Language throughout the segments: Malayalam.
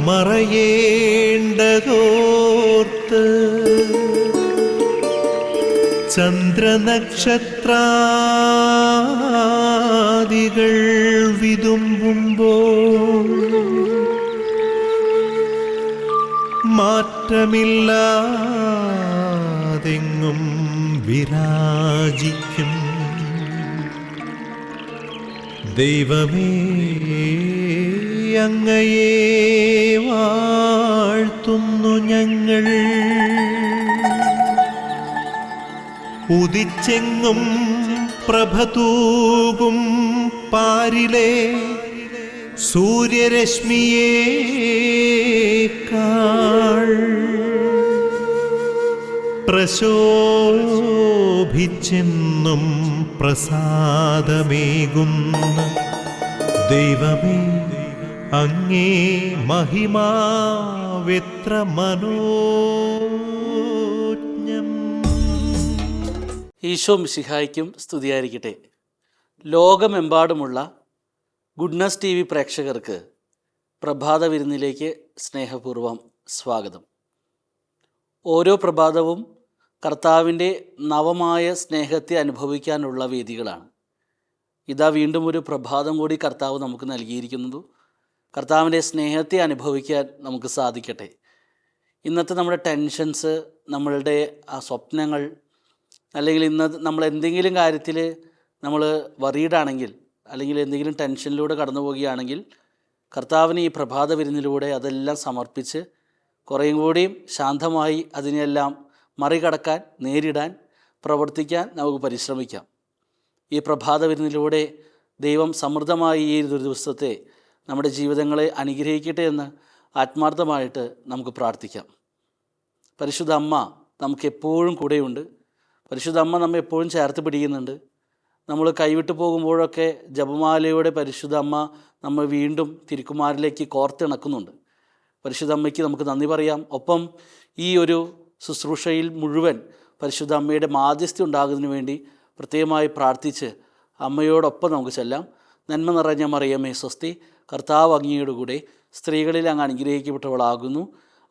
മറയേണ്ടതോർത്ത് ചന്ദ്രനക്ഷത്രാദികൾ വിതുമ്പുമ്പോൾ മാറ്റമില്ലാതെങ്ങും വിരാജിക്കും ദൈവമേ, അങ്ങയെ വാഴ്ത്തുന്നു ഞങ്ങൾ. ഉദിച്ചെങ്ങും പ്രഭതൂകും പാരിലെ സൂര്യരശ്മിയേക്കാൾ പ്രശോഭിച്ചെന്നും പ്രസാദമേകുന്ന ദൈവമേ, അങ്ങേ മഹിമാവെത്ര മനോജ്ഞം. ഈശോ മിശിഹായ്ക്കും സ്തുതിയായിരിക്കട്ടെ. ലോകമെമ്പാടുമുള്ള ഗുഡ്നസ് TV പ്രേക്ഷകർക്ക് പ്രഭാത വിരുന്നിലേക്ക് സ്നേഹപൂർവ്വം സ്വാഗതം. ഓരോ പ്രഭാതവും കർത്താവിൻ്റെ നവമായ സ്നേഹത്തെ അനുഭവിക്കാനുള്ള വേദികളാണ്. ഇതാ വീണ്ടും ഒരു പ്രഭാതം കൂടി കർത്താവ് നമുക്ക് നൽകിയിരിക്കുന്നു. കർത്താവിൻ്റെ സ്നേഹത്തെ അനുഭവിക്കാൻ നമുക്ക് സാധിക്കട്ടെ. ഇന്നത്തെ നമ്മുടെ ടെൻഷൻസ്, നമ്മളുടെ ആ സ്വപ്നങ്ങൾ, അല്ലെങ്കിൽ ഇന്ന് നമ്മൾ എന്തെങ്കിലും കാര്യത്തിൽ നമ്മൾ വറീഡാണെങ്കിൽ, അല്ലെങ്കിൽ എന്തെങ്കിലും ടെൻഷനിലൂടെ കടന്നു പോവുകയാണെങ്കിൽ കർത്താവിന് ഈ പ്രഭാത വിരുന്നിലൂടെ അതെല്ലാം സമർപ്പിച്ച് കുറേയും കൂടിയും ശാന്തമായി അതിനെല്ലാം മറികടക്കാൻ, നേരിടാൻ, പ്രവർത്തിക്കാൻ നമുക്ക് പരിശ്രമിക്കാം. ഈ പ്രഭാത വിരുന്നിലൂടെ ദൈവം സമൃദ്ധമായി ഈ ഒരു ദിവസത്തെ നമ്മുടെ ജീവിതങ്ങളെ അനുഗ്രഹിക്കട്ടെ എന്ന് ആത്മാർത്ഥമായിട്ട് നമുക്ക് പ്രാർത്ഥിക്കാം. പരിശുദ്ധ അമ്മ നമുക്കെപ്പോഴും കൂടെയുണ്ട്. പരിശുദ്ധ അമ്മ നമ്മെ എപ്പോഴും ചേർത്ത് പിടിക്കുന്നുണ്ട്. നമ്മൾ കൈവിട്ടു പോകുമ്പോഴൊക്കെ ജപമാലയുടെ പരിശുദ്ധ അമ്മ നമ്മൾ വീണ്ടും തിരുക്കുമാരിലേക്ക് കോർത്തിണക്കുന്നുണ്ട്. പരിശുദ്ധ അമ്മയ്ക്ക് നമുക്ക് നന്ദി പറയാം. ഒപ്പം ഈ ഒരു ശുശ്രൂഷയിൽ മുഴുവൻ പരിശുദ്ധ അമ്മയുടെ മാധ്യസ്ഥ ഉണ്ടാകുന്നതിന് വേണ്ടി പ്രത്യേകമായി പ്രാർത്ഥിച്ച് അമ്മയോടൊപ്പം നമുക്ക് ചെല്ലാം. നന്മ നിറഞ്ഞ മറിയമേ സ്വസ്തി, കർത്താവ് അങ്ങയുടെ കൂടെ സ്ത്രീകളിൽ അങ്ങ് അനുഗ്രഹിക്കപ്പെട്ടവളാകുന്നു.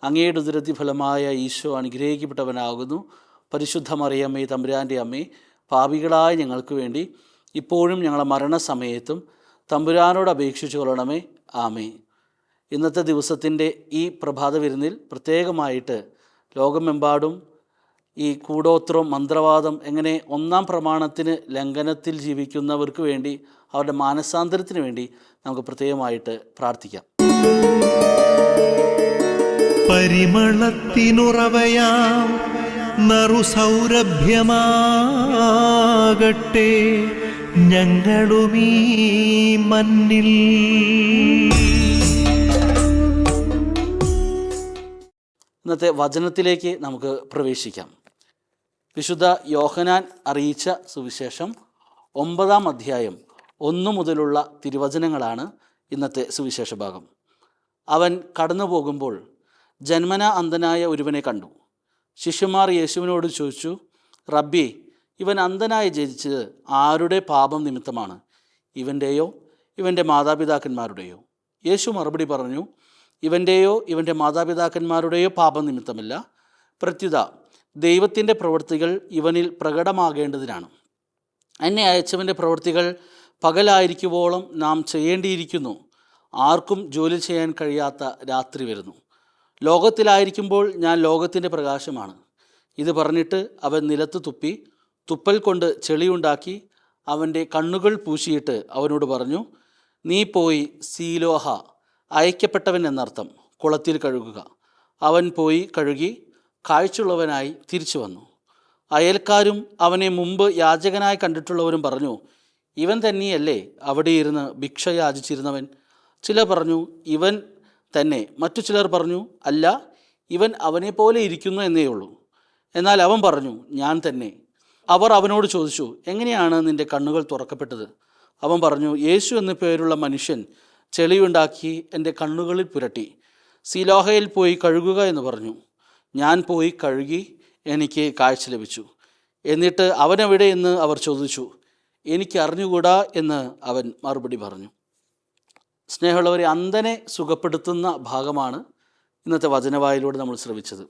അങ്ങയുടെ ഉദരത്തിൻ ഫലമായ ഈശോ അനുഗ്രഹിക്കപ്പെട്ടവനാകുന്നു. പരിശുദ്ധ മറിയമ്മേ, തമ്പുരാൻ്റെ അമ്മേ, പാപികളായ ഞങ്ങൾക്ക് വേണ്ടി ഇപ്പോഴും ഞങ്ങളുടെ മരണസമയത്തും തമ്പുരാനോട് അപേക്ഷിച്ചു കൊള്ളണമേ. ആമേ. ഇന്നത്തെ ദിവസത്തിൻ്റെ ഈ പ്രഭാത വിരുന്നിൽ പ്രത്യേകമായിട്ട് ലോകമെമ്പാടും ഈ കൂടോത്രം, മന്ത്രവാദം, എങ്ങനെ ഒന്നാം പ്രമാണത്തിന് ലംഘനത്തിൽ ജീവിക്കുന്നവർക്ക് വേണ്ടി, അവരുടെ മാനസാന്തരത്തിന് വേണ്ടി നമുക്ക് പ്രത്യേകമായിട്ട് പ്രാർത്ഥിക്കാം. പരിമളത്തിനുറവയാം നറുസൗരഭ്യമാകട്ടെ ഞങ്ങളുമീ മണ്ണിൽ. ഇന്നത്തെ വചനത്തിലേക്ക് നമുക്ക് പ്രവേശിക്കാം. വിശുദ്ധ യോഹന്നാൻ അറിയിച്ച സുവിശേഷം 9-ാം അധ്യായം 1 മുതലുള്ള തിരുവചനങ്ങളാണ് ഇന്നത്തെ സുവിശേഷ ഭാഗം. അവൻ കടന്നു പോകുമ്പോൾ ജന്മനാ അന്ധനായ ഒരുവനെ കണ്ടു. ശിഷ്യന്മാർ യേശുവിനോട് ചോദിച്ചു, റബ്ബി, ഇവൻ അന്ധനായി ജനിച്ചത് ആരുടെ പാപം നിമിത്തമാണ്? ഇവൻ്റെയോ ഇവൻ്റെ മാതാപിതാക്കന്മാരുടെയോ? യേശു മറുപടി പറഞ്ഞു, ഇവൻ്റെയോ ഇവൻ്റെ മാതാപിതാക്കന്മാരുടെയോ പാപം നിമിത്തമല്ല, പ്രത്യുത ദൈവത്തിൻ്റെ പ്രവൃത്തികൾ ഇവനിൽ പ്രകടമാകേണ്ടതിനാണ്. എന്നെ അയച്ചവൻ്റെ പ്രവൃത്തികൾ പകലായിരിക്കുവോളം നാം ചെയ്യേണ്ടിയിരിക്കുന്നു. ആർക്കും ജോലി ചെയ്യാൻ കഴിയാത്ത രാത്രി വരുന്നു. ലോകത്തിലായിരിക്കുമ്പോൾ ഞാൻ ലോകത്തിൻ്റെ പ്രകാശമാണ്. ഇത് പറഞ്ഞിട്ട് അവൻ നിലത്ത് തുപ്പി, തുപ്പൽ കൊണ്ട് ചെളിയുണ്ടാക്കി അവൻ്റെ കണ്ണുകൾ പൂശിയിട്ട് അവനോട് പറഞ്ഞു, നീ പോയി സീലോഹ, അയക്കപ്പെട്ടവൻ എന്നർത്ഥം, കുളത്തിൽ കഴുകുക. അവൻ പോയി കഴുകി കാഴ്ചയുള്ളവനായി തിരിച്ചു വന്നു. അയൽക്കാരും അവനെ മുമ്പ് യാചകനായി കണ്ടിട്ടുള്ളവരും പറഞ്ഞു, ഇവൻ തന്നെയല്ലേ അവിടെ ഇരുന്ന് ഭിക്ഷ യാചിച്ചിരുന്നവൻ? ചിലർ പറഞ്ഞു, ഇവൻ തന്നെ. മറ്റു ചിലർ പറഞ്ഞു, അല്ല, ഇവൻ അവനെപ്പോലെ ഇരിക്കുന്നു എന്നേ ഉള്ളൂ. എന്നാൽ അവൻ പറഞ്ഞു, ഞാൻ തന്നെ. അവർ അവനോട് ചോദിച്ചു, എങ്ങനെയാണ് നിൻ്റെ കണ്ണുകൾ തുറക്കപ്പെട്ടത്? അവൻ പറഞ്ഞു, യേശു എന്നു പേരുള്ള മനുഷ്യൻ ചെളിയുണ്ടാക്കി എൻ്റെ കണ്ണുകളിൽ പുരട്ടി. സീലോഹയിൽ പോയി കഴുകുക എന്ന് പറഞ്ഞു. ഞാൻ പോയി കഴുകി, എനിക്ക് കാഴ്ച ലഭിച്ചു. എന്നിട്ട് അവനെവിടെ എന്ന് അവർ ചോദിച്ചു. എനിക്ക് അറിഞ്ഞുകൂടാ എന്ന് അവൻ മറുപടി പറഞ്ഞു. സ്നേഹമുള്ളവരെ, അന്ധനെ സുഖപ്പെടുത്തുന്ന ഭാഗമാണ് ഇന്നത്തെ വചനവായിലൂടെ നമ്മൾ ശ്രവിച്ചത്.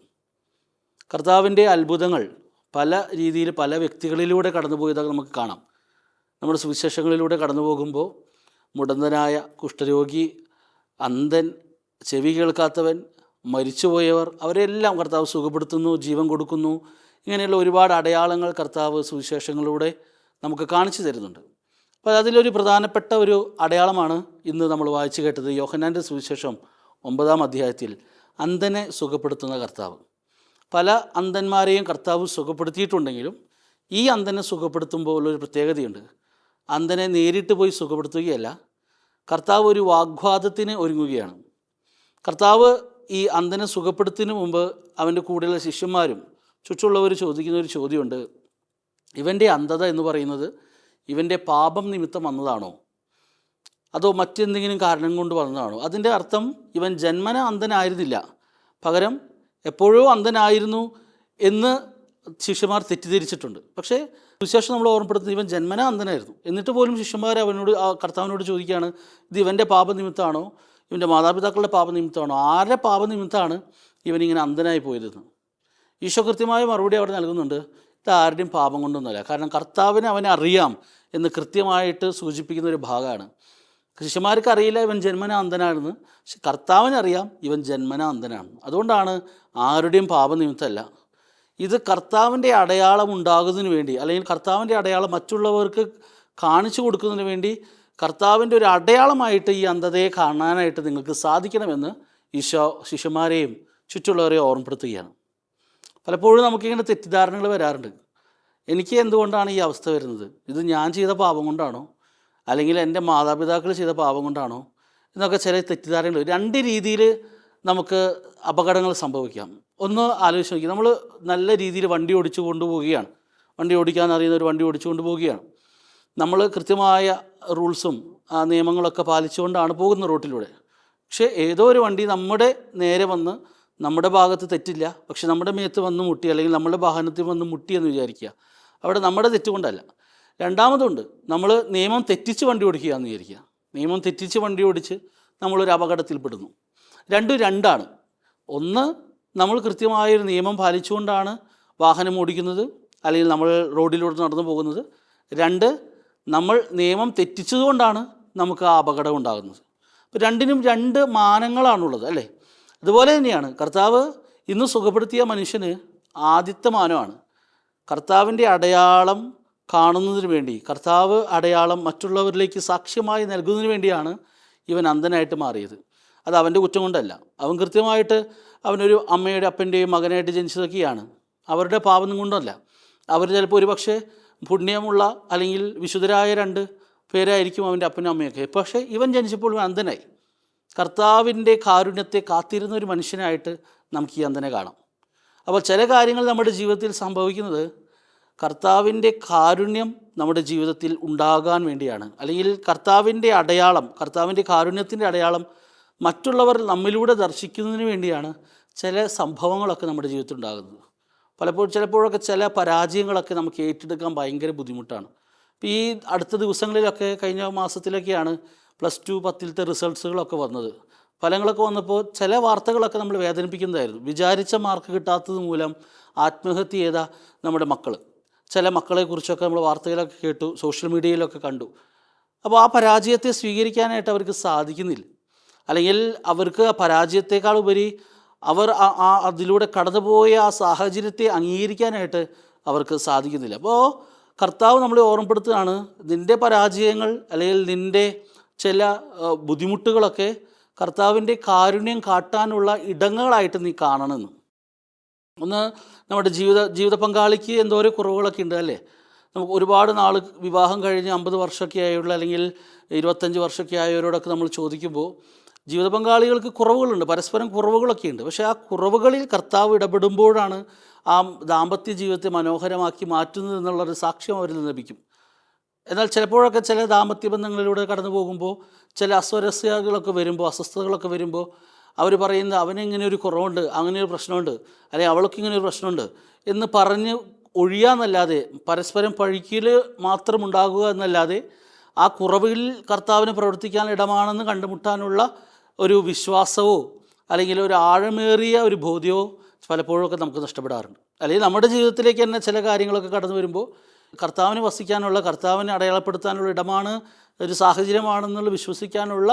കർത്താവിൻ്റെ അത്ഭുതങ്ങൾ പല രീതിയിൽ പല വ്യക്തികളിലൂടെ കടന്നുപോയതൊക്കെ നമുക്ക് കാണാം. നമ്മുടെ സുവിശേഷങ്ങളിലൂടെ കടന്നു പോകുമ്പോൾ മുടന്തനായ, കുഷ്ഠരോഗി, അന്ധൻ, ചെവി കേൾക്കാത്തവൻ, മരിച്ചുപോയവർ, അവരെല്ലാം കർത്താവ് സുഖപ്പെടുത്തുന്നു, ജീവൻ കൊടുക്കുന്നു. ഇങ്ങനെയുള്ള ഒരുപാട് അടയാളങ്ങൾ കർത്താവ് സുവിശേഷങ്ങളിലൂടെ നമുക്ക് കാണിച്ചു തരുന്നുണ്ട്. അപ്പോൾ അതിലൊരു പ്രധാനപ്പെട്ട ഒരു അടയാളമാണ് ഇന്ന് നമ്മൾ വായിച്ചു കേട്ടത്. യോഹന്നാൻ്റെ സുവിശേഷം 9-ാം അധ്യായത്തിൽ അന്ധനെ സുഖപ്പെടുത്തുന്ന കർത്താവ്. പല അന്ധന്മാരെയും കർത്താവ് സുഖപ്പെടുത്തിയിട്ടുണ്ടെങ്കിലും ഈ അന്ധനെ സുഖപ്പെടുത്തുമ്പോൾ ഒരു പ്രത്യേകതയുണ്ട്. അന്ധനെ നേരിട്ട് പോയി സുഖപ്പെടുത്തുകയല്ല, കർത്താവ് ഒരു വാഗ്വാദത്തിന് ഒരുങ്ങുകയാണ്. കർത്താവ് ഈ അന്ധനെ സുഖപ്പെടുത്തുന്നതിന് മുമ്പ് അവൻ്റെ കൂടെയുള്ള ശിഷ്യന്മാരും ചുറ്റുമുള്ളവർ ചോദിക്കുന്ന ഒരു ചോദ്യമുണ്ട്. ഇവൻ്റെ അന്ധത എന്ന് പറയുന്നത് ഇവൻ്റെ പാപം നിമിത്തം വന്നതാണോ, അതോ മറ്റെന്തെങ്കിലും കാരണം കൊണ്ട് വന്നതാണോ? അതിൻ്റെ അർത്ഥം ഇവൻ ജന്മന അന്ധനായിരുന്നില്ല, പകരം എപ്പോഴോ അന്ധനായിരുന്നു എന്ന് ശിഷ്യന്മാർ തെറ്റിദ്ധരിച്ചിട്ടുണ്ട്. പക്ഷേ സുവിശേഷം നമ്മൾ ഓർമ്മപ്പെടുത്തുന്നത് ഇവൻ ജന്മന അന്ധനായിരുന്നു. എന്നിട്ട് പോലും ശിഷ്യന്മാർ കർത്താവിനോട് ചോദിക്കുകയാണ്, ഇത് ഇവൻ്റെ പാപനിമിത്തമാണോ, ഇവൻ്റെ മാതാപിതാക്കളുടെ പാപനിമിത്തമാണോ, ആരുടെ പാപനിമിത്തമാണ് ഇവനിങ്ങനെ അന്ധനായി പോയതെന്ന്? ഈശോ കൃത്യമായ മറുപടി അവിടെ നൽകുന്നുണ്ട്. ഇത് ആരുടെയും പാപം കൊണ്ടൊന്നുമല്ല. കാരണം കർത്താവിനെ അവനെ അറിയാം എന്ന് കൃത്യമായിട്ട് സൂചിപ്പിക്കുന്ന ഒരു ഭാഗമാണ്. ശിഷ്യന്മാർക്ക് അറിയില്ല ഇവൻ ജന്മന അന്ധനാണെന്ന്, പക്ഷെ കർത്താവിനറിയാം ഇവൻ ജന്മന അന്ധനാണ്. അതുകൊണ്ടാണ് ആരുടെയും പാപനിമിത്തമല്ല. ഇത് കർത്താവിൻ്റെ അടയാളം ഉണ്ടാകുന്നതിന് വേണ്ടി, അല്ലെങ്കിൽ കർത്താവിൻ്റെ അടയാളം മറ്റുള്ളവർക്ക് കാണിച്ചു കൊടുക്കുന്നതിന് വേണ്ടി, കർത്താവിൻ്റെ ഒരു അടയാളമായിട്ട് ഈ അന്ധതയെ കാണാനായിട്ട് നിങ്ങൾക്ക് സാധിക്കണമെന്ന് ഈശോ ശിഷ്യന്മാരെയും ചുറ്റുമുള്ളവരെയും ഓർമ്മപ്പെടുത്തുകയാണ്. പലപ്പോഴും നമുക്കിങ്ങനെ തെറ്റിദ്ധാരണകൾ വരാറുണ്ട്. എനിക്ക് എന്തുകൊണ്ടാണ് ഈ അവസ്ഥ വരുന്നത്? ഇത് ഞാൻ ചെയ്ത പാപം കൊണ്ടാണോ, അല്ലെങ്കിൽ എൻ്റെ മാതാപിതാക്കൾ ചെയ്ത പാപം കൊണ്ടാണോ എന്നൊക്കെ ചില തെറ്റിദ്ധാരണകൾ. രണ്ട് രീതിയിൽ നമുക്ക് അപകടങ്ങൾ സംഭവിക്കാം. ഒന്ന് ആലോചിച്ച് നോക്കി, നമ്മൾ നല്ല രീതിയിൽ വണ്ടി ഓടിച്ചു കൊണ്ടുപോവുകയാണ്, വണ്ടി ഓടിക്കാൻ അറിയുന്ന ഒരു വണ്ടി ഓടിച്ചു കൊണ്ടുപോവുകയാണ്. നമ്മൾ കൃത്യമായ റൂൾസും നിയമങ്ങളൊക്കെ പാലിച്ചുകൊണ്ടാണ് പോകുന്ന റോട്ടിലൂടെ. പക്ഷേ ഏതോ ഒരു വണ്ടി നമ്മുടെ നേരെ വന്ന്, നമ്മുടെ ഭാഗത്ത് തെറ്റില്ല, പക്ഷെ നമ്മുടെ മേത്ത് വന്ന് മുട്ടി, അല്ലെങ്കിൽ നമ്മുടെ വാഹനത്തിൽ വന്ന് മുട്ടി എന്ന് വിചാരിക്കുക. അവിടെ നമ്മുടെ തെറ്റുകൊണ്ടല്ല. രണ്ടാമതുണ്ട്, നമ്മൾ നിയമം തെറ്റിച്ച് വണ്ടി ഓടിക്കുക എന്ന് വിചാരിക്കുക. നിയമം തെറ്റിച്ച് വണ്ടി ഓടിച്ച് നമ്മളൊരു അപകടത്തിൽപ്പെടുന്നു. രണ്ടാണ്. ഒന്ന്, നമ്മൾ കൃത്യമായൊരു നിയമം പാലിച്ചുകൊണ്ടാണ് വാഹനം ഓടിക്കുന്നത്, അല്ലെങ്കിൽ നമ്മൾ റോഡിലൂടെ നടന്നു പോകുന്നത്. രണ്ട്, നമ്മൾ നിയമം തെറ്റിച്ചതുകൊണ്ടാണ് നമുക്ക് ആ അപകടം ഉണ്ടാകുന്നത്. അപ്പോൾ രണ്ടിനും രണ്ട് മാനങ്ങളാണുള്ളത്, അല്ലേ? അതുപോലെ തന്നെയാണ് കർത്താവ് ഇന്ന് സുഖപ്പെടുത്തിയ മനുഷ്യന് ആദ്യത്തെ മാനമാണ്. കർത്താവിൻ്റെ അടയാളം കാണുന്നതിന് വേണ്ടി, കർത്താവ് അടയാളം മറ്റുള്ളവരിലേക്ക് സാക്ഷ്യമായി നൽകുന്നതിന് വേണ്ടിയാണ് ഇവൻ അന്ധനായിട്ട് മാറിയത്. അത് അവൻ്റെ കുറ്റം കൊണ്ടല്ല. അവൻ കൃത്യമായിട്ട് അവനൊരു അമ്മയുടെ അപ്പൻ്റെയും മകനായിട്ട് ജനിച്ചതൊക്കെയാണ്. അവരുടെ പാപം കൊണ്ടല്ല. അവർ ചിലപ്പോൾ ഒരു പക്ഷേ പുണ്യമുള്ള അല്ലെങ്കിൽ വിശുദ്ധരായ 2 പേരായിരിക്കും അവൻ്റെ അപ്പനും അമ്മയൊക്കെ. പക്ഷേ ഇവൻ ജനിച്ചപ്പോൾ അന്ധനായി. കർത്താവിൻ്റെ കാരുണ്യത്തെ കാത്തിരുന്ന ഒരു മനുഷ്യനായിട്ട് നമുക്ക് ഈ അന്ധനെ കാണാം. അപ്പോൾ ചില കാര്യങ്ങൾ നമ്മുടെ ജീവിതത്തിൽ സംഭവിക്കുന്നത് കർത്താവിൻ്റെ കാരുണ്യം നമ്മുടെ ജീവിതത്തിൽ ഉണ്ടാകാൻ വേണ്ടിയാണ്, അല്ലെങ്കിൽ കർത്താവിൻ്റെ അടയാളം, കർത്താവിൻ്റെ കാരുണ്യത്തിൻ്റെ അടയാളം മറ്റുള്ളവർ നമ്മിലൂടെ ദർശിക്കുന്നതിന് വേണ്ടിയാണ് ചില സംഭവങ്ങളൊക്കെ നമ്മുടെ ജീവിതത്തിൽ ഉണ്ടാകുന്നത്. ചിലപ്പോഴൊക്കെ ചില പരാജയങ്ങളൊക്കെ നമുക്ക് ഏറ്റെടുക്കാൻ ഭയങ്കര ബുദ്ധിമുട്ടാണ്. ഇപ്പോൾ ഈ അടുത്ത ദിവസങ്ങളിലൊക്കെ, കഴിഞ്ഞ മാസത്തിലൊക്കെയാണ് +2 10ത്തെ റിസൾട്ട്സുകളൊക്കെ വന്നത്. ഫലങ്ങളൊക്കെ വന്നപ്പോൾ ചില വാർത്തകളൊക്കെ നമ്മൾ വേദനിപ്പിക്കുന്നതായിരുന്നു. വിചാരിച്ച മാർക്ക് കിട്ടാത്തത് മൂലം ആത്മഹത്യ ചെയ്ത നമ്മുടെ മക്കൾ, ചില മക്കളെക്കുറിച്ചൊക്കെ നമ്മൾ വാർത്തകളൊക്കെ കേട്ടു, സോഷ്യൽ മീഡിയയിലൊക്കെ കണ്ടു. അപ്പോൾ ആ പരാജയത്തെ സ്വീകരിക്കാനായിട്ട് അവർക്ക് സാധിക്കുന്നില്ല, അല്ലെങ്കിൽ അവർക്ക് ആ പരാജയത്തെക്കാൾ ഉപരി അവർ അതിലൂടെ കടന്നുപോയ ആ സാഹചര്യത്തെ അംഗീകരിക്കാനായിട്ട് അവർക്ക് സാധിക്കുന്നില്ല. അപ്പോൾ കർത്താവ് നമ്മളെ ഓർമ്മപ്പെടുത്തുകയാണ്, നിൻ്റെ പരാജയങ്ങൾ അല്ലെങ്കിൽ നിൻ്റെ ചില ബുദ്ധിമുട്ടുകളൊക്കെ കർത്താവിൻ്റെ കാരുണ്യം കാട്ടാനുള്ള ഇടങ്ങളായിട്ട് നീ കാണണമെന്ന്. ഒന്ന്, നമ്മുടെ ജീവിത പങ്കാളിക്ക് എന്തോരോ കുറവുകളൊക്കെ ഉണ്ട്, അല്ലേ? നമുക്ക് ഒരുപാട് നാൾ വിവാഹം കഴിഞ്ഞ് 50 വർഷമൊക്കെ ആയുള്ള, അല്ലെങ്കിൽ 25 വർഷമൊക്കെ ആയവരോടൊക്കെ നമ്മൾ ചോദിക്കുമ്പോൾ ജീവിത പങ്കാളികൾക്ക് കുറവുകളുണ്ട്, പരസ്പരം കുറവുകളൊക്കെ ഉണ്ട്. പക്ഷേ ആ കുറവുകളിൽ കർത്താവ് ഇടപെടുമ്പോഴാണ് ആ ദാമ്പത്യ ജീവിതത്തെ മനോഹരമാക്കി മാറ്റുന്നത് എന്നുള്ളൊരു സാക്ഷ്യം അവരിൽ നിന്ന് ലഭിക്കും. എന്നാൽ ചിലപ്പോഴൊക്കെ ചില ദാമ്പത്യ ബന്ധങ്ങളിലൂടെ കടന്നു പോകുമ്പോൾ ചില അസ്വരസ്യകളൊക്കെ വരുമ്പോൾ, അസ്വസ്ഥതകളൊക്കെ വരുമ്പോൾ അവർ പറയുന്നത് അവനിങ്ങനെ ഒരു കുറവുണ്ട്, അങ്ങനെ ഒരു പ്രശ്നമുണ്ട്, അല്ലെങ്കിൽ അവൾക്ക് ഇങ്ങനെ ഒരു പ്രശ്നമുണ്ട് എന്ന് പറഞ്ഞ് ഒഴിയാന്നല്ലാതെ, പരസ്പരം പഴിക്കൽ മാത്രം ഉണ്ടാകുക എന്നല്ലാതെ ആ കുറവിൽ കർത്താവിന് പ്രവർത്തിക്കാൻ ഇടമാണെന്ന് കണ്ടുമുട്ടാനുള്ള ഒരു വിശ്വാസമോ അല്ലെങ്കിൽ ഒരു ആഴമേറിയ ഒരു ബോധ്യമോ പലപ്പോഴൊക്കെ നമുക്ക് നഷ്ടപ്പെടാറുണ്ട്. അല്ലെങ്കിൽ നമ്മുടെ ജീവിതത്തിലേക്ക് തന്നെ ചില കാര്യങ്ങളൊക്കെ കടന്നു വരുമ്പോൾ കർത്താവിന് വസിക്കാനുള്ള, കർത്താവിനെ അടയാളപ്പെടുത്താനുള്ള ഇടമാണ്, ഒരു സാഹചര്യമാണെന്നുള്ള വിശ്വസിക്കാനുള്ള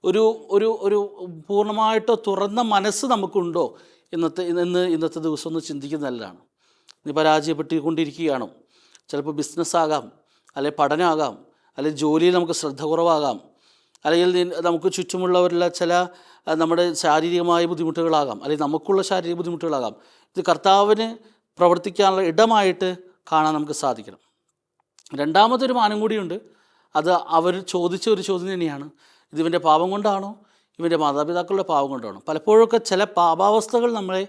ഒരു ഒരു ഒരു പൂർണ്ണമായിട്ടോ തുറന്ന മനസ്സ് നമുക്കുണ്ടോ ഇന്നത്തെ ദിവസം ഒന്ന് ചിന്തിക്കുന്നതല്ലാണ്. നീ പരാജയപ്പെട്ടുകൊണ്ടിരിക്കുകയാണോ? ചിലപ്പോൾ ബിസിനസ്സാകാം, അല്ലെങ്കിൽ പഠനമാകാം, അല്ലെങ്കിൽ ജോലിയിൽ നമുക്ക് ശ്രദ്ധ കുറവാകാം, അല്ലെങ്കിൽ നമുക്ക് ചുറ്റുമുള്ളവരുള്ള ചില നമ്മുടെ ശാരീരികമായ ബുദ്ധിമുട്ടുകളാകാം, അല്ലെങ്കിൽ നമുക്കുള്ള ശാരീരിക ബുദ്ധിമുട്ടുകളാകാം. ഇത് കർത്താവിന് പ്രവർത്തിക്കാനുള്ള ഇടമായിട്ട് കാണാൻ നമുക്ക് സാധിക്കണം. രണ്ടാമതൊരു മാനം കൂടിയുണ്ട്. അത് അവർ ചോദിച്ച ഒരു ചോദ്യം തന്നെയാണ്. ഇതിവൻ്റെ പാപം കൊണ്ടാണോ, ഇവൻ്റെ മാതാപിതാക്കളുടെ പാപം കൊണ്ടാണോ? പലപ്പോഴൊക്കെ ചില പാപാവസ്ഥകൾ നമ്മളെ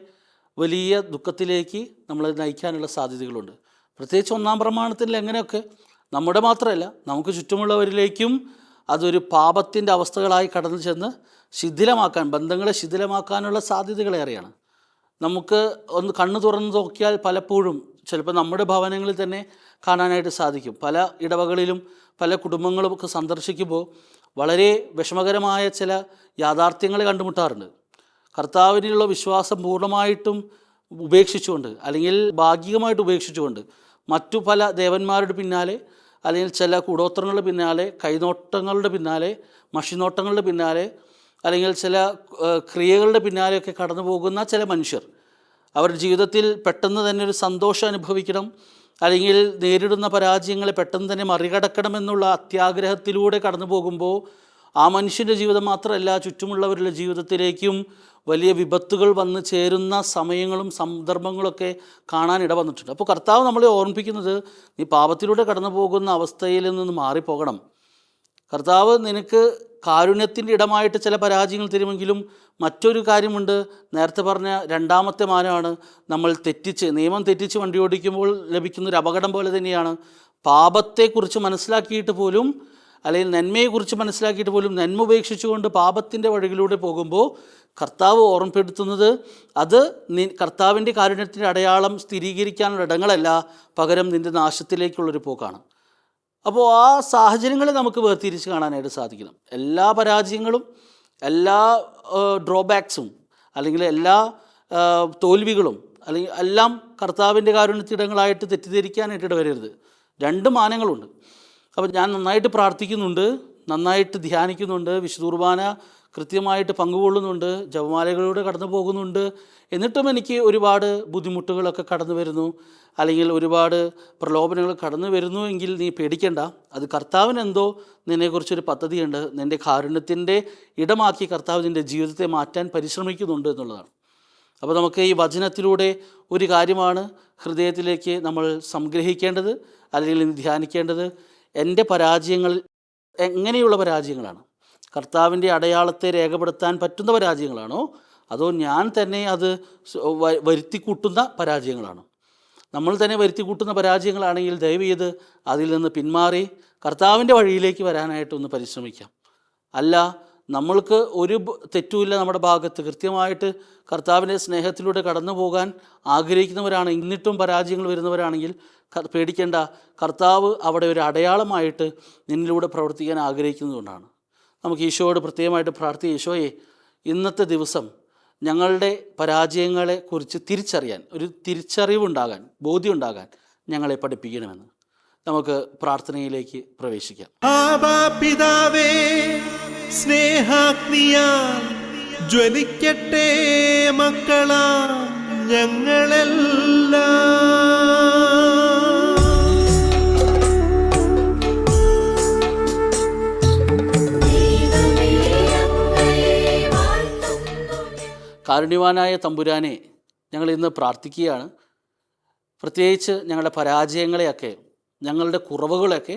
വലിയ ദുഃഖത്തിലേക്ക് നമ്മളെ നയിക്കാനുള്ള സാധ്യതകളുണ്ട്. പ്രത്യേകിച്ച് ഒന്നാം പ്രമാണത്തിൽ എങ്ങനെയൊക്കെ നമ്മുടെ മാത്രമല്ല, നമുക്ക് ചുറ്റുമുള്ളവരിലേക്കും അതൊരു പാപത്തിൻ്റെ അവസ്ഥകളായി കടന്നു ചെന്ന് ശിഥിലമാക്കാൻ, ബന്ധങ്ങളെ ശിഥിലമാക്കാനുള്ള സാധ്യതകളേറെയാണ്. നമുക്ക് ഒന്ന് കണ്ണു തുറന്ന് നോക്കിയാൽ പലപ്പോഴും ചിലപ്പോൾ നമ്മുടെ ഭവനങ്ങളിൽ തന്നെ കാണാനായിട്ട് സാധിക്കും. പല ഇടവകളിലും പല കുടുംബങ്ങളും ഒക്കെ സന്ദർശിക്കുമ്പോൾ വളരെ വിഷമകരമായ ചില യാഥാർത്ഥ്യങ്ങളെ കണ്ടുമുട്ടാറുണ്ട്. കർത്താവിനുള്ള വിശ്വാസം പൂർണ്ണമായിട്ടും ഉപേക്ഷിച്ചുകൊണ്ട്, അല്ലെങ്കിൽ ഭാഗികമായിട്ട് ഉപേക്ഷിച്ചുകൊണ്ട് മറ്റു പല ദേവന്മാരുടെ പിന്നാലെ, അല്ലെങ്കിൽ ചില കൂടോത്രങ്ങളുടെ പിന്നാലെ, കൈനോട്ടങ്ങളുടെ പിന്നാലെ, മഷിനോട്ടങ്ങളുടെ പിന്നാലെ, അല്ലെങ്കിൽ ചില ക്രിയകളുടെ പിന്നാലെയൊക്കെ കടന്നു പോകുന്ന ചില മനുഷ്യർ അവരുടെ ജീവിതത്തിൽ പെട്ടെന്ന് തന്നെ ഒരു സന്തോഷം അനുഭവിക്കണം, അല്ലെങ്കിൽ നേരിടുന്ന പരാജയങ്ങളെ പെട്ടെന്ന് തന്നെ മറികടക്കണമെന്നുള്ള അത്യാഗ്രഹത്തിലൂടെ കടന്നു പോകുമ്പോൾ ആ മനുഷ്യൻ്റെ ജീവിതം മാത്രമല്ല, ചുറ്റുമുള്ളവരുടെ ജീവിതത്തിലേക്കും വലിയ വിപത്തുകൾ വന്ന് ചേരുന്ന സമയങ്ങളും സന്ദർഭങ്ങളൊക്കെ കാണാനിട വന്നിട്ടുണ്ട്. അപ്പോൾ കർത്താവ് നമ്മളെ ഓർമ്മിപ്പിക്കുന്നത്, നീ പാപത്തിലൂടെ കടന്നു പോകുന്ന അവസ്ഥയിൽ നിന്ന് മാറിപ്പോകണം. കർത്താവ് നിനക്ക് കാരുണ്യത്തിൻ്റെ ഇടമായിട്ട് ചില പരാജയങ്ങൾ തരുമെങ്കിലും മറ്റൊരു കാര്യമുണ്ട്. നേരത്തെ പറഞ്ഞ രണ്ടാമത്തെ മാനമാണ്, നമ്മൾ നിയമം തെറ്റിച്ച് വണ്ടി ഓടിക്കുമ്പോൾ ലഭിക്കുന്നൊരു അപകടം പോലെ തന്നെയാണ്. പാപത്തെക്കുറിച്ച് മനസ്സിലാക്കിയിട്ട് പോലും, അല്ലെങ്കിൽ നന്മയെക്കുറിച്ച് മനസ്സിലാക്കിയിട്ട് പോലും നന്മ ഉപേക്ഷിച്ചുകൊണ്ട് പാപത്തിൻ്റെ വഴികളിലൂടെ പോകുമ്പോൾ കർത്താവ് ഓർമ്മപ്പെടുത്തുന്നത് അത് കർത്താവിൻ്റെ കാരുണ്യത്തിൻ്റെ അടയാളം സ്ഥിരീകരിക്കാനുള്ള ഇടങ്ങളല്ല, പകരം നിൻ്റെ നാശത്തിലേക്കുള്ളൊരു പോക്കാണ്. അപ്പോൾ ആ സാഹചര്യങ്ങളെ നമുക്ക് വേർതിരിച്ച് കാണാനായിട്ട് സാധിക്കണം. എല്ലാ പരാജയങ്ങളും, എല്ലാ ഡ്രോബാക്സും, അല്ലെങ്കിൽ എല്ലാ തോൽവികളും, അല്ലെങ്കിൽ എല്ലാം കർത്താവിൻ്റെ കാരുണ്യത്തിടങ്ങളായിട്ട് തെറ്റിദ്ധരിക്കാനായിട്ട് ഇടവരരുത്. രണ്ട് മാനങ്ങളുണ്ട്. അപ്പോൾ ഞാൻ നന്നായിട്ട് പ്രാർത്ഥിക്കുന്നുണ്ട്, നന്നായിട്ട് ധ്യാനിക്കുന്നുണ്ട്, വിശുദ്ധ കുർബാന കൃത്യമായിട്ട് പങ്കുകൊള്ളുന്നുണ്ട്, ജപമാലകളിലൂടെ കടന്നു പോകുന്നുണ്ട്, എന്നിട്ടും എനിക്ക് ഒരുപാട് ബുദ്ധിമുട്ടുകളൊക്കെ കടന്നു വരുന്നു, അല്ലെങ്കിൽ ഒരുപാട് പ്രലോഭനങ്ങൾ കടന്നു വരുന്നു എങ്കിൽ നീ പേടിക്കേണ്ട. അത് കർത്താവിനെന്തോ നിന്നെക്കുറിച്ചൊരു പദ്ധതിയുണ്ട്. നിൻ്റെ കാരുണ്യത്തിൻ്റെ ഇടമാക്കി കർത്താവ് നിൻ്റെ ജീവിതത്തെ മാറ്റാൻ പരിശ്രമിക്കുന്നുണ്ട് എന്നുള്ളതാണ്. അപ്പോൾ നമുക്ക് ഈ വചനത്തിലൂടെ ഒരു കാര്യമാണ് ഹൃദയത്തിലേക്ക് നമ്മൾ സംഗ്രഹിക്കേണ്ടത്, അല്ലെങ്കിൽ ധ്യാനിക്കേണ്ടത്. എൻ്റെ പരാജയങ്ങൾ എങ്ങനെയുള്ള പരാജയങ്ങളാണ്? കർത്താവിൻ്റെ അടയാളത്തെ രേഖപ്പെടുത്താൻ പറ്റുന്ന പരാജയങ്ങളാണോ, അതോ ഞാൻ തന്നെ അത് വരുത്തിക്കൂട്ടുന്ന പരാജയങ്ങളാണോ? നമ്മൾ തന്നെ വരുത്തിക്കൂട്ടുന്ന പരാജയങ്ങളാണെങ്കിൽ ദയവ് ചെയ്ത് അതിൽ നിന്ന് പിന്മാറി കർത്താവിൻ്റെ വഴിയിലേക്ക് വരാനായിട്ടൊന്ന് പരിശ്രമിക്കാം. അല്ല, നമ്മൾക്ക് ഒരു തെറ്റുമില്ല നമ്മുടെ ഭാഗത്ത്, കൃത്യമായിട്ട് കർത്താവിൻ്റെ സ്നേഹത്തിലൂടെ കടന്നു പോകാൻ ആഗ്രഹിക്കുന്നവരാണ്, എന്നിട്ടും പരാജയങ്ങൾ വരുന്നവരാണെങ്കിൽ പേടിക്കേണ്ട. കർത്താവ് അവിടെ ഒരു അടയാളമായിട്ട് നിന്നിലൂടെ പ്രവർത്തിക്കാൻ ആഗ്രഹിക്കുന്നതുകൊണ്ടാണ്. നമുക്ക് ഈശോയോട് പ്രത്യേകമായിട്ട് പ്രാർത്ഥിക്കാം. ഈശോയെ, ഇന്നത്തെ ദിവസം ഞങ്ങളുടെ പരാജയങ്ങളെ കുറിച്ച് തിരിച്ചറിയാൻ, ഒരു തിരിച്ചറിവുണ്ടാകാൻ, ബോധ്യമുണ്ടാകാൻ ഞങ്ങളെ പഠിപ്പിക്കണമെന്ന് നമുക്ക് പ്രാർത്ഥനയിലേക്ക് പ്രവേശിക്കാം. ആബാ പിതാവേ, സ്നേഹാഗ്നിയാൽ ജ്വലിക്കട്ടെ മക്കളാ ഞങ്ങളെല്ലാം. കാരുണ്യവാനായ തമ്പുരാനെ, ഞങ്ങൾ ഇന്ന് പ്രാർത്ഥിക്കുകയാണ്. പ്രത്യേകിച്ച് ഞങ്ങളുടെ പരാജയങ്ങളെയൊക്കെ, ഞങ്ങളുടെ കുറവുകളൊക്കെ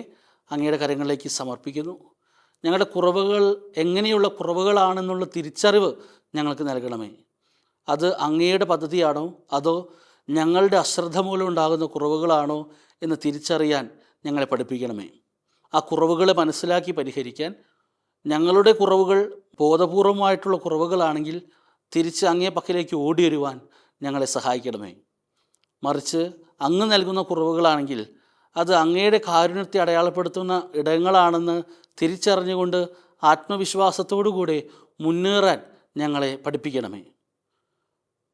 അങ്ങയുടെ കരങ്ങളിലേക്ക് സമർപ്പിക്കുന്നു. ഞങ്ങളുടെ കുറവുകൾ എങ്ങനെയുള്ള കുറവുകളാണെന്നുള്ള തിരിച്ചറിവ് ഞങ്ങൾക്ക് നൽകണമേ. അത് അങ്ങയുടെ പദ്ധതിയാണോ, അതോ ഞങ്ങളുടെ അശ്രദ്ധ മൂലം ഉണ്ടാകുന്ന കുറവുകളാണോ എന്ന് തിരിച്ചറിയാൻ ഞങ്ങളെ പഠിപ്പിക്കണമേ. ആ കുറവുകളെ മനസ്സിലാക്കി പരിഹരിക്കാൻ, ഞങ്ങളുടെ കുറവുകൾ ബോധപൂർവമായിട്ടുള്ള കുറവുകളാണെങ്കിൽ തിരിച്ച് അങ്ങേ പക്കലേക്ക് ഓടി വരുവാൻ ഞങ്ങളെ സഹായിക്കണമേ. മറിച്ച് അങ്ങ് നൽകുന്ന കുറവുകളാണെങ്കിൽ അത് അങ്ങയുടെ കാരുണ്യത്തെ അടയാളപ്പെടുത്തുന്ന ഇടങ്ങളാണെന്ന് തിരിച്ചറിഞ്ഞുകൊണ്ട് ആത്മവിശ്വാസത്തോടുകൂടെ മുന്നേറാൻ ഞങ്ങളെ പഠിപ്പിക്കണമേ.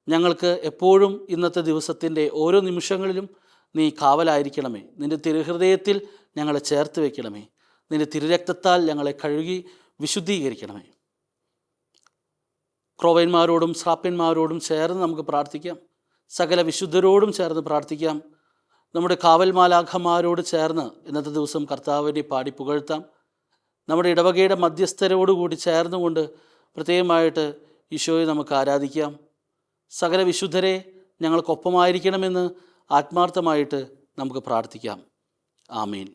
ഞങ്ങൾക്ക് എപ്പോഴും ഇന്നത്തെ ദിവസത്തിൻ്റെ ഓരോ നിമിഷങ്ങളിലും നീ കാവലായിരിക്കണമേ. നിൻ്റെ തിരുഹൃദയത്തിൽ ഞങ്ങളെ ചേർത്ത് വയ്ക്കണമേ. നിൻ്റെ തിരുരക്തത്താൽ ഞങ്ങളെ കഴുകി വിശുദ്ധീകരിക്കണമേ. ക്രോവന്മാരോടും ശ്രാപ്യന്മാരോടും ചേർന്ന് നമുക്ക് പ്രാർത്ഥിക്കാം. സകല വിശുദ്ധരോടും ചേർന്ന് പ്രാർത്ഥിക്കാം. നമ്മുടെ കാവൽ മാലാഖമാരോട് ചേർന്ന് ഇന്നത്തെ ദിവസം കർത്താവിനെ പാടി പുകഴ്ത്താം. നമ്മുടെ ഇടവകയുടെ മധ്യസ്ഥരോടുകൂടി ചേർന്നുകൊണ്ട് പ്രത്യേകമായിട്ട് ഈശോയെ നമുക്ക് ആരാധിക്കാം. സകല വിശുദ്ധരെ ഞങ്ങൾക്കൊപ്പമായിരിക്കണമെന്ന് ആത്മാർത്ഥമായിട്ട് നമുക്ക് പ്രാർത്ഥിക്കാം. ആമീൻ.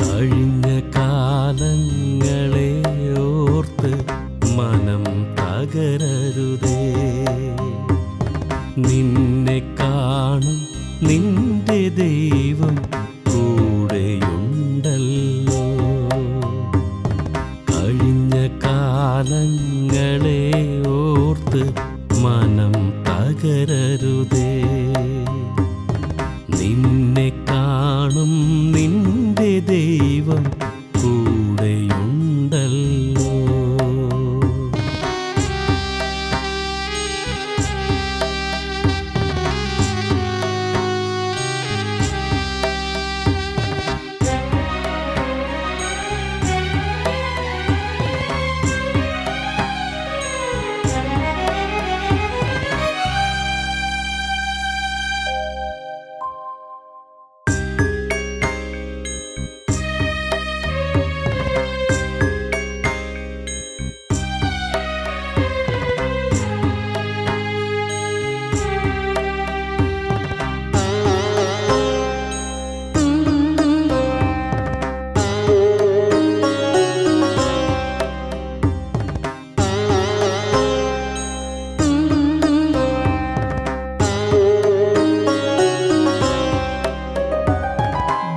കഴിഞ്ഞ കാലങ്ങളെ ഓർത്ത് മനം തകരരുതേ. നിന്നെ കാണും നിന്റെ ദൈവം കൂടെയുണ്ടല്ലോ. കഴിഞ്ഞ കാലങ്ങളെ ഓർത്ത് മനം തകരരുതേ. നിന്നെ കാണും നിന്റെ ദൈവം കൂടെയുണ്ടല്ലോ.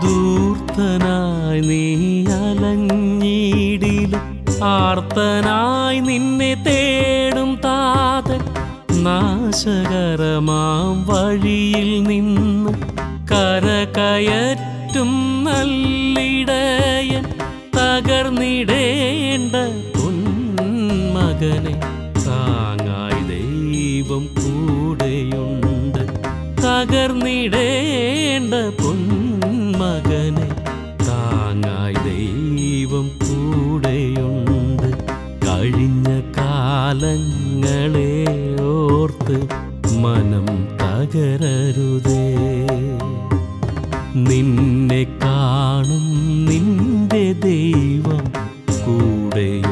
ദൂർത്തനായി നീ അലഞ്ഞിടിൽ ആർത്തനായി നിന്നെ തേടും താതൻ. നാശകരമാം വഴിയിൽ നിന്ന് കരകയറ്റും നല്ലിടയൻ. തകർന്നിടേണ്ട പൊന്മകനെ താങ്ങായി ദൈവം കൂടെയുണ്ട്. തകർന്നിടേണ്ട പൊന്മകനെ താങ്ങായി ദൈവം കൂടെയുണ്ട്. കഴിഞ്ഞ കാലങ്ങളെ ഓർത്ത് മനം തകരരുതേ. നിന്നെ കാണും നിന്റെ ദൈവം കൂടെയുണ്ടല്ലോ.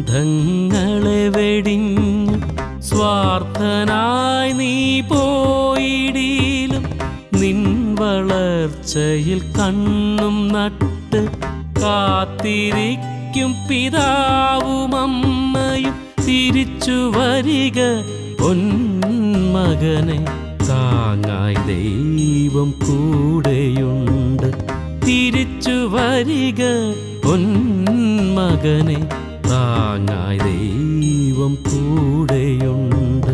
ബന്ധങ്ങളെ വെടിഞ്ഞു സ്വാർത്ഥനായി നീ പോയിടിലും നിൻ വളർച്ചയിൽ കണ്ണും നട്ട് കാത്തിരിക്കും പിതാവും അമ്മയും തിരിച്ചു വരിക പൊന്മകനെ, താങ്ങായി ദൈവം കൂടെയുണ്ട്. തിരിച്ചു വരിക പൊന്മകനെ, താങ്ങായി ദൈവം കൂടെയുണ്ട്.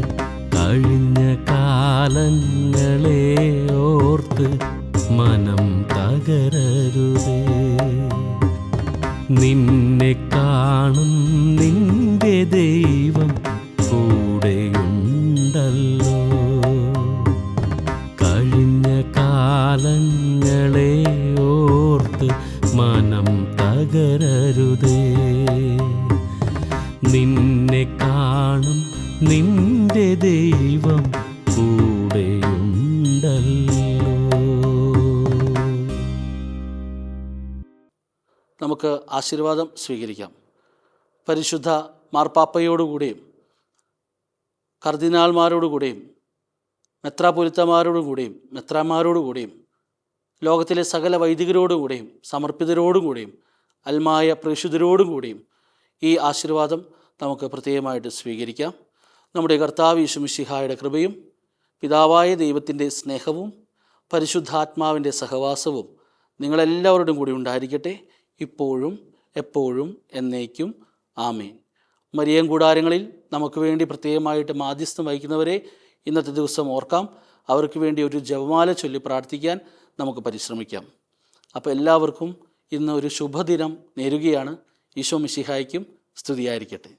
കഴിഞ്ഞ കാലങ്ങളെ ഓർത്ത് മനം തകരരുതേ. നിന്നെ കാണും നിന്റെ ദൈവം കൂടെയുണ്ടല്ലോ. കഴിഞ്ഞ കാലങ്ങളെ ഓർത്ത് മനം തകരരുതേ. നിന്നെ കാണും നിന്റെ ദൈവം കൂടെയുണ്ടല്ലോ. നമുക്ക് ആശീർവാദം സ്വീകരിക്കാം. പരിശുദ്ധ മാർപ്പാപ്പയോടുകൂടിയും കർദിനാൾമാരോടുകൂടിയും മെത്രാപ്പൊലിത്തമാരോടുകൂടിയും മെത്രാന്മാരോടുകൂടിയും ലോകത്തിലെ സകല വൈദികരോടുകൂടിയും സമർപ്പിതരോടുകൂടിയും അൽമായ പ്രേക്ഷിതരോടുകൂടിയും ഈ ആശീർവാദം നമുക്ക് പ്രത്യേകമായിട്ട് സ്വീകരിക്കാം. നമ്മുടെ കർത്താവ് യേശു മിശിഹായുടെ കൃപയും പിതാവായ ദൈവത്തിൻ്റെ സ്നേഹവും പരിശുദ്ധാത്മാവിൻ്റെ സഹവാസവും നിങ്ങളെല്ലാവരോടും കൂടി ഉണ്ടായിരിക്കട്ടെ, ഇപ്പോഴും എപ്പോഴും എന്നേക്കും. ആമേൻ. മരിയം കൂടാരങ്ങളിൽ നമുക്ക് വേണ്ടി പ്രത്യേകമായിട്ട് മാധ്യസ്ഥം വഹിക്കുന്നവരെ ഇന്നത്തെ ദിവസം ഓർക്കാം. അവർക്ക് വേണ്ടി ഒരു ജപമാല ചൊല്ലി പ്രാർത്ഥിക്കാൻ നമുക്ക് പരിശ്രമിക്കാം. അപ്പോൾ എല്ലാവർക്കും ഇന്ന് ഒരു ശുഭദിനം നേരുകയാണ്. ഈശോ മിശിഹായ്ക്കും സ്തുതിയായിരിക്കട്ടെ.